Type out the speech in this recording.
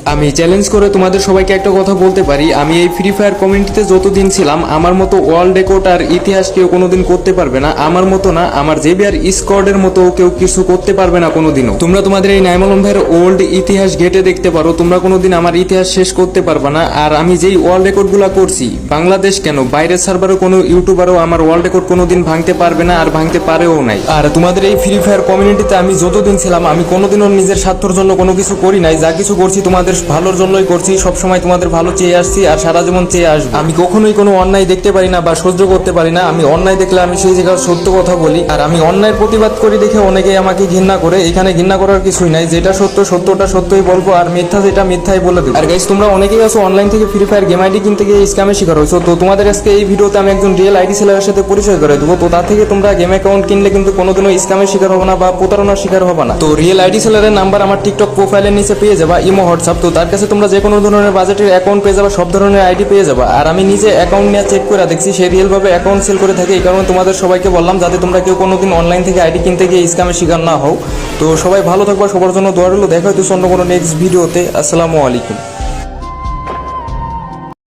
আমি চ্যালেঞ্জ করে তোমাদের সবাইকে একটা কথা বলতে পারি, আমি এই ফ্রি ফায়ার কমিউনিটিতে যতদিন ছিলাম আমার মতো ওয়ার্ল্ড রেকর্ড আর ইতিহাস কেউ কোনোদিন করতে পারবে না। আমার মতো না, আমার জেবিআর স্কোয়াডের মতো কেউ কিছু করতে পারবে না কোনোদিনও। তোমরা তোমাদের এই নাইমুল ভাইয়ের ওল্ড ইতিহাস ঘেটে দেখতে পারো, তোমরা কোনোদিন আমার ইতিহাস শেষ করতে পারবে না। আর আমি যেই ওয়ার্ল্ড রেকর্ডগুলো করছি, বাংলাদেশ কেন বাইরের সার্ভারে কোনো ইউটিউবারও আমার ওয়ার্ল্ড রেকর্ড কোনোদিন ভাঙতে পারবে না, আর ভাঙতে পারেও নাই। আর তোমাদের এই ফ্রি ফায়ার কমিউনিটিতে আমি যতদিন ছিলাম আমি কোনোদিনও নিজের স্বার্থের জন্য কোনো কিছু করি নাই। যা কিছু করছি তোমাদের ভালোর জন্যই করছি, সবসময় তোমাদের ভালো চেয়ে আসছি আর সারা জীবন চেয়ে আসবো। আমি কখনোই কোনো অন্যায় দেখতে পারি না বা সহ্য করতে পারি না। আমি অন্যায় দেখলে আমি সেই জায়গায় সত্য কথা বলি, আর আমি অন্যায়ের প্রতিবাদ করি দেখে অনেকেই আমাকে ঘৃণা করে। এখানে ঘৃণা করার কিছুই নাই, যেটা সত্য সত্যটা সত্যই বলবো, আর মিথ্যা যেটা মিথ্যাই বলে দেবো। আর গাইস, তোমরা অনেকেই আছো অনলাইন থেকে ফ্রি ফায়ার গেম আইডি কিনতে গিয়ে স্ক্যামের শিকার হয়েছো। তো তোমাদের আজকে এই ভিডিওতে আমি একজন রিয়েল আইডি সেলারের সাথে পরিচয় করে দেবো। তো তার থেকে তোমরা গেম অ্যাকাউন্ট কিনলে কিন্তু কোনোদিনও স্ক্যামের শিকার হবে না বা প্রতারণার শিকার হবে না। তো রিয়েল আইডি সেলারের নাম্বার আমার টিকটক প্রোফাইলের নিচে পেয়ে যাবা, ইমো হোয়াটসঅ্যাপ। তো তার কাছে তোমরা যে কোনো ধরনের বাজেটের অ্যাকাউন্ট পেয়ে যাবা, সব ধরনের আইডি পেয়ে যাবা। আর আমি নিজে অ্যাকাউন্ট নিয়ে চেক করে দেখছি, সে রিয়েল ভাবে অ্যাকাউন্ট সেল করে থাকে। এই কারণে তোমাদের সবাইকে বললাম যাতে তোমরা কেউ কোনোদিন অনলাইন থেকে আইডি কিনতে গিয়ে স্ক্যামের শিকার না হও। তো সবাই ভালো থাকবা, সবার জন্য দোয়া রইল। দেখা হয়তো অন্য কোনো নেক্সট ভিডিওতে। আসসালামু আলাইকুম।